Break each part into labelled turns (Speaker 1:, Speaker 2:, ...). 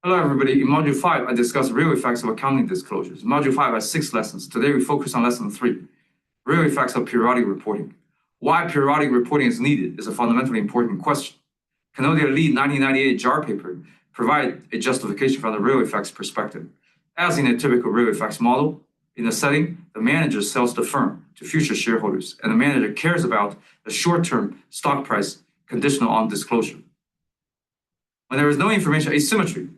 Speaker 1: Hello, everybody. In Module 5, I discuss real effects of accounting disclosures. Module 5 has 6 lessons. Today, we focus on Lesson 3, real effects of periodic reporting. Why periodic reporting is needed is a fundamentally important question. Kanodia Lee 1998 JAR paper provide a justification from the real effects perspective. As in a typical real effects model, in the setting, the manager sells the firm to future shareholders, and the manager cares about the short-term stock price conditional on disclosure. When there is no information asymmetry,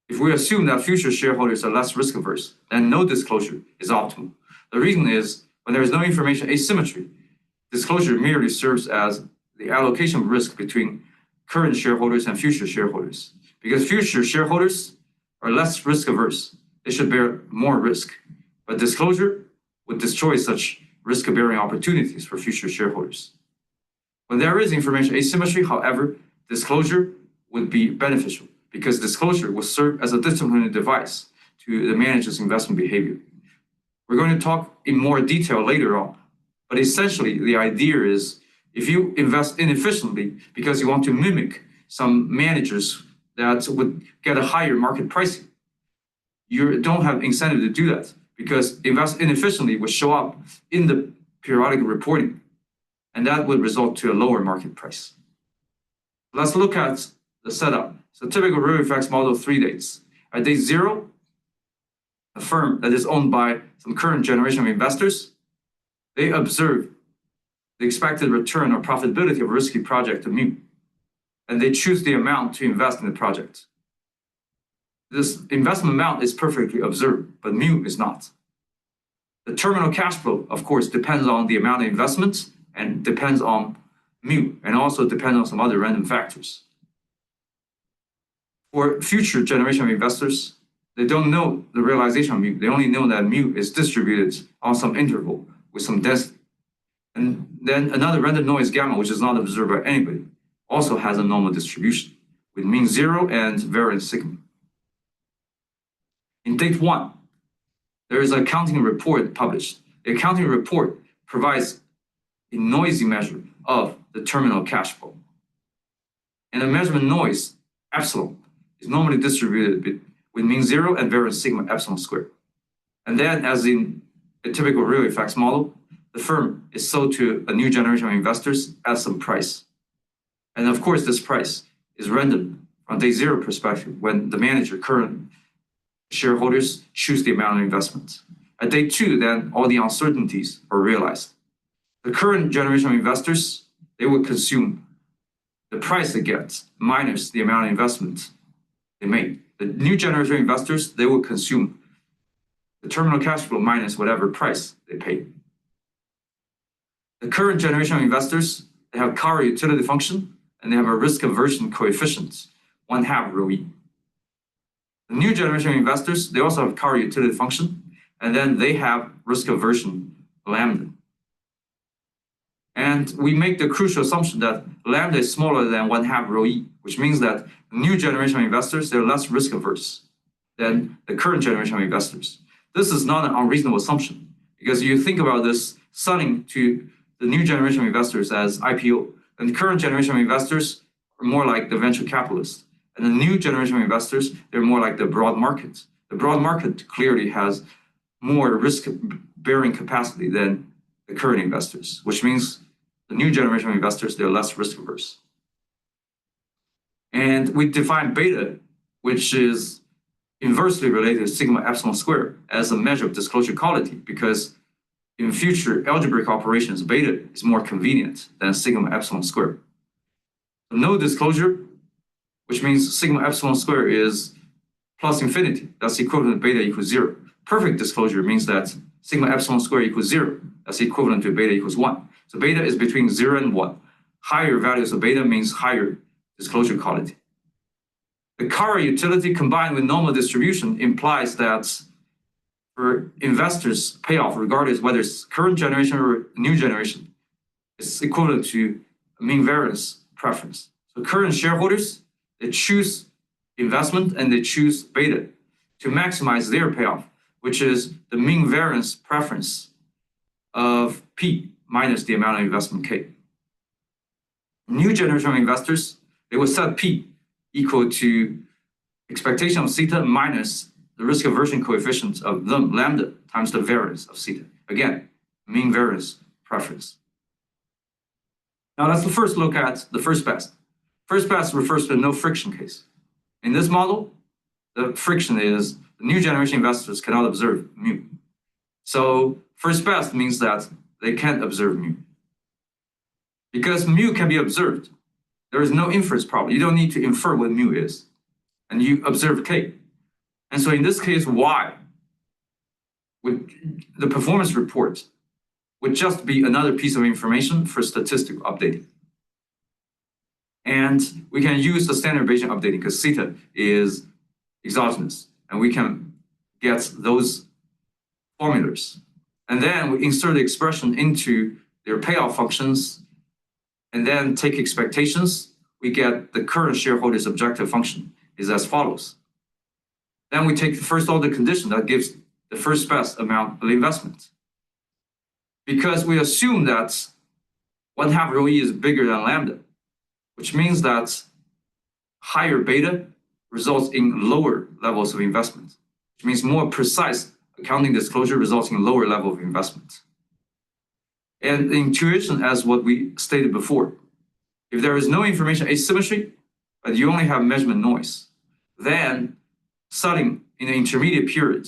Speaker 1: if we assume that future shareholders are less risk-averse, then no disclosure is optimal. The reason is, when there is no information asymmetry, disclosure merely serves as the allocation of risk between current shareholders and future shareholders. Because future shareholders are less risk-averse, they should bear more risk. But disclosure would destroy such risk-bearing opportunities for future shareholders. When there is information asymmetry, however, disclosure would be beneficial, because disclosure will serve as a disciplinary device to the manager's investment behavior. We're going to talk in more detail later on, but essentially the idea is if you invest inefficiently because you want to mimic some managers that would get a higher market pricing, you don't have incentive to do that, because invest inefficiently will show up in the periodic reporting, and that would result to a lower market price. Let's look at the setup. So typical real effects model 3 dates. At day 0, a firm that is owned by some current generation of investors, they observe the expected return or profitability of a risky project to mu, and they choose the amount to invest in the project. This investment amount is perfectly observed, but mu is not. The terminal cash flow, of course, depends on the amount of investments and depends on mu, and also depends on some other random factors. For future generation of investors, they don't know the realization of mu. They only know that mu is distributed on some interval with some density. And then another random noise gamma, which is not observed by anybody, also has a normal distribution with mean 0 and variance sigma. In date 1, there is an accounting report published. The accounting report provides a noisy measure of the terminal cash flow. And the measurement noise, epsilon, is normally distributed with mean 0 and variance sigma epsilon squared. And then, as in a typical real effects model, the firm is sold to a new generation of investors at some price. And of course, this price is random from day 0 perspective when the manager, current shareholders, choose the amount of investment. At day 2, then all the uncertainties are realized. The current generation of investors, they will consume the price they get minus the amount of investment they made. The new generation of investors, they will consume the terminal cash flow minus whatever price they paid. The current generation of investors, they have Carr utility function, and they have a risk aversion coefficient, 1/2 rho e. The new generation of investors, they also have Carr utility function, and then they have risk aversion lambda. And we make the crucial assumption that lambda is smaller than 1/2 rho e, which means that the new generation of investors, they're less risk averse than the current generation of investors. This is not an unreasonable assumption, because you think about this selling to the new generation of investors as IPO, and the current generation of investors are more like the venture capitalists. And the new generation of investors, they're more like the broad market. The broad market clearly has more risk-bearing capacity than the current investors, which means the new generation of investors, they're less risk-averse. And we define beta, which is inversely related to sigma epsilon squared, as a measure of disclosure quality, because in future algebraic operations, beta is more convenient than sigma epsilon squared. So no disclosure, which means sigma epsilon squared is plus infinity. That's equivalent to beta equals 0. Perfect disclosure means that sigma epsilon squared equals 0. That's equivalent to beta equals 1. So beta is between 0 and 1. Higher values of beta means higher disclosure quality. The Carr utility combined with normal distribution implies that for investors' payoff, regardless whether it's current generation or new generation, is equivalent to mean variance preference. So current shareholders, they choose investment and they choose beta to maximize their payoff, which is the mean variance preference of P minus the amount of investment K. New generation of investors, they will set P equal to expectation of theta minus the risk aversion coefficient of lambda times the variance of theta. Again, mean variance preference. Now let's first look at the first best. First best refers to the no friction case. In this model, the friction is the new generation investors cannot observe mu. So first best means that they can't observe mu. Because mu can be observed, there is no inference problem. You don't need to infer what mu is. And you observe K. And so in this case, Y, with the performance report, would just be another piece of information for statistical updating. And we can use the standard Bayesian updating because theta is exogenous. And we can get those formulas. And then we insert the expression into their payoff functions and then take expectations. We get the current shareholder's objective function is as follows. Then we take the first order condition that gives the first best amount of investment. Because we assume that 1/2 rho E is bigger than lambda, which means that higher beta results in lower levels of investment, which means more precise accounting disclosure results in lower level of investment. And the intuition, as what we stated before, if there is no information asymmetry, but you only have measurement noise, then studying in the intermediate period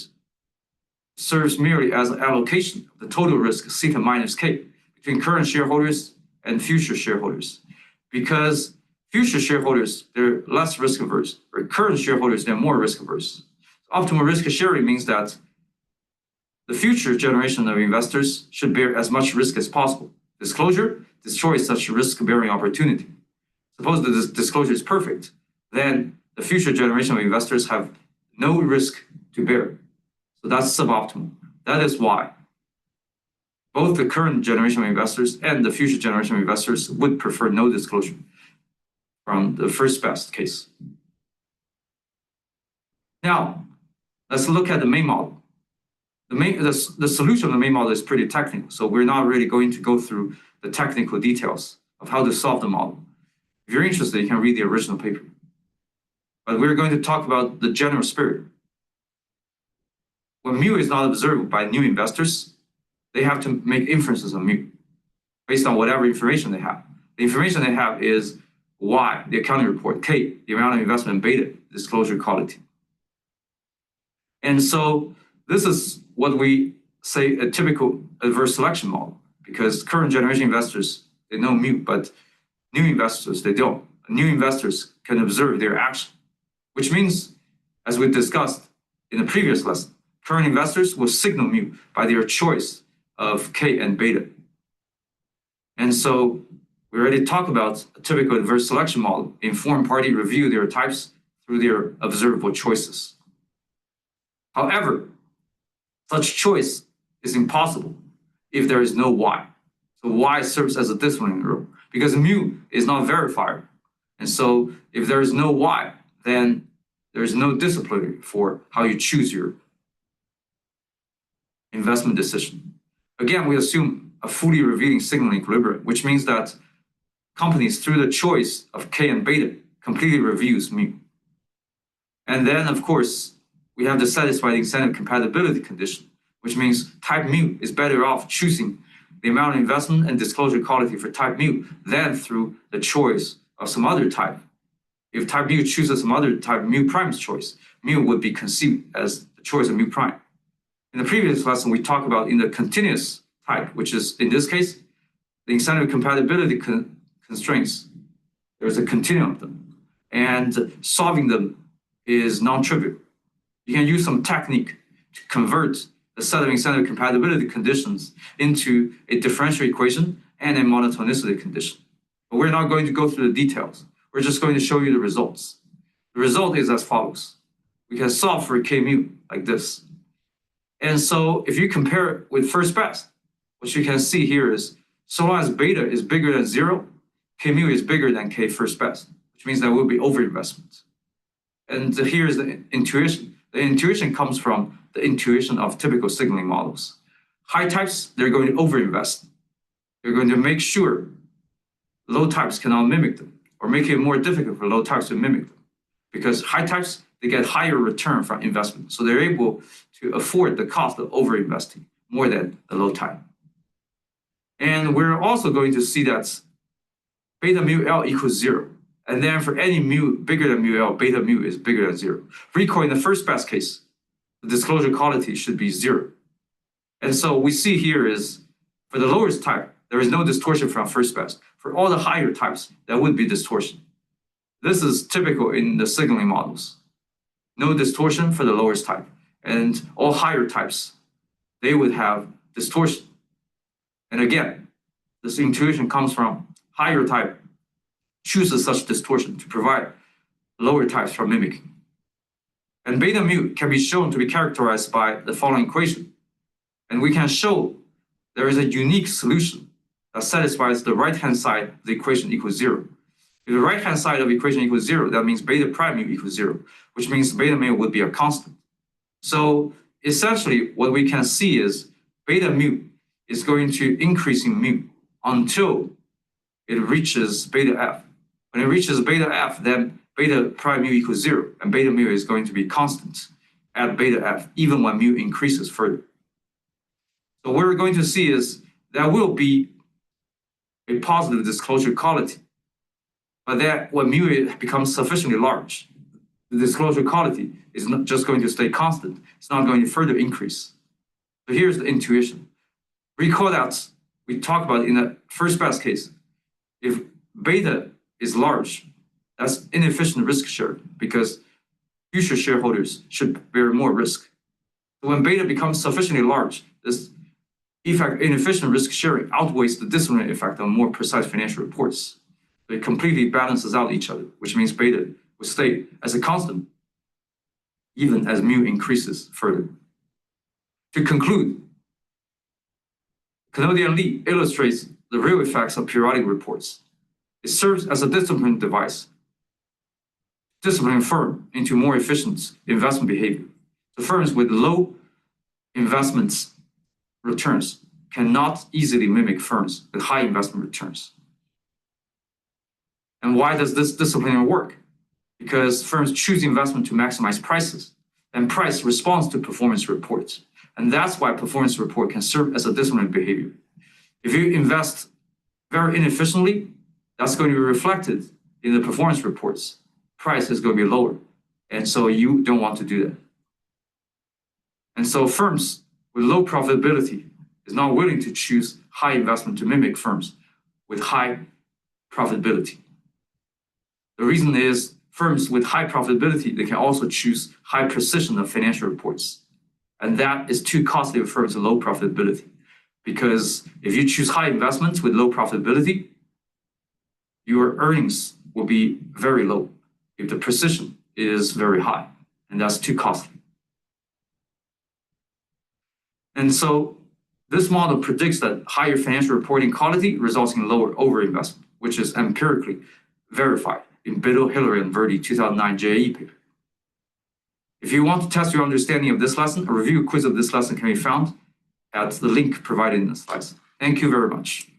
Speaker 1: serves merely as an allocation of the total risk theta minus K between current shareholders and future shareholders. Because future shareholders, they're less risk averse, or current shareholders, they're more risk averse. Optimal risk sharing means that the future generation of investors should bear as much risk as possible. Disclosure destroys such risk-bearing opportunity. Suppose the disclosure is perfect, then the future generation of investors have no risk to bear. So that's suboptimal. That is why both the current generation of investors and the future generation of investors would prefer no disclosure from the first best case. Now, let's look at the main model. The solution of the main model is pretty technical, so we're not really going to go through the technical details of how to solve the model. If you're interested, you can read the original paper. But we're going to talk about the general spirit. When mu is not observed by new investors, they have to make inferences on mu based on whatever information they have. The information they have is Y, the accounting report, K, the amount of investment, beta, disclosure quality. And so this is what we say a typical adverse selection model, because current generation investors, they know mu, but new investors, they don't. New investors can observe their action, which means, as we discussed in the previous lesson, current investors will signal mu by their choice of K and beta. And so we already talked about a typical adverse selection model. The informed party review their types through their observable choices. However, such choice is impossible if there is no Y. So Y serves as a disciplining rule because mu is not verifiable. And so if there is no Y, then there is no discipline for how you choose your investment decision. Again, we assume a fully revealing signal equilibrium, which means that companies, through the choice of K and beta, completely reviews mu. And then, of course, we have to satisfy the incentive compatibility condition, which means type mu is better off choosing the amount of investment and disclosure quality for type mu than through the choice of some other type. If type mu chooses some other type, mu prime's choice, mu would be conceived as the choice of mu prime. In the previous lesson, we talked about in the continuous type, which is, in this case, the incentive compatibility constraints. There's a continuum of them, and solving them is non-trivial. You can use some technique to convert the set of incentive compatibility conditions into a differential equation and a monotonicity condition. But we're not going to go through the details. We're just going to show you the results. The result is as follows. We can solve for K mu like this. And so if you compare it with first best, what you can see here is so long as beta is bigger than 0, K mu is bigger than K first best, which means there will be overinvestment. And here's the intuition. The intuition comes from the intuition of typical signaling models. High types, they're going to overinvest. They're going to make sure low types cannot mimic them, or make it more difficult for low types to mimic them. Because high types they get higher return from investment. So they're able to afford the cost of overinvesting more than the low time. And we're also going to see that beta mu L equals 0. And then for any mu bigger than mu L, beta mu is bigger than 0. Recall in the first best case, the disclosure quality should be 0. And so we see here is for the lowest type, there is no distortion from first best. For all the higher types, there would be distortion. This is typical in the signaling models. No distortion for the lowest type. And all higher types, they would have distortion. And again, this intuition comes from higher type chooses such distortion to provide lower types from mimicking. And beta mu can be shown to be characterized by the following equation. And we can show there is a unique solution that satisfies the right-hand side of the equation equals 0. If the right-hand side of the equation equals 0, that means beta prime mu equals 0, which means beta mu would be a constant. So essentially, what we can see is beta mu is going to increase in mu until it reaches beta f. When it reaches beta f, then beta prime mu equals 0, and beta mu is going to be constant at beta f, even when mu increases further. So what we're going to see is there will be a positive disclosure quality, but that when mu becomes sufficiently large, the disclosure quality is not just going to stay constant. It's not going to further increase. So here's the intuition. Recall that we talked about in the first best case. If beta is large, that's inefficient risk share because future shareholders should bear more risk. So when beta becomes sufficiently large, this effect inefficient risk sharing outweighs the disciplinary effect on more precise financial reports. So it completely balances out each other, which means beta will stay as a constant even as mu increases further. To conclude, Kennedy and Lee illustrates the real effects of periodic reports. It serves as a discipline device, discipline firm into more efficient investment behavior. The firms with low investments returns cannot easily mimic firms with high investment returns. And why does this discipline work? Because firms choose investment to maximize prices, and price responds to performance reports. And that's why performance report can serve as a discipline behavior. If you invest very inefficiently, that's going to be reflected in the performance reports. Price is going to be lower. And so you don't want to do that. And so firms with low profitability is not willing to choose high investment to mimic firms with high profitability. The reason is firms with high profitability, they can also choose high precision of financial reports. And that is too costly for firms with low profitability. Because if you choose high investments with low profitability, your earnings will be very low if the precision is very high, and that's too costly. And so this model predicts that higher financial reporting quality results in lower overinvestment, which is empirically verified in Biddle, Hillary, and Verdi 2009 JAE paper. If you want to test your understanding of this lesson, a review quiz of this lesson can be found at the link provided in the slides. Thank you very much.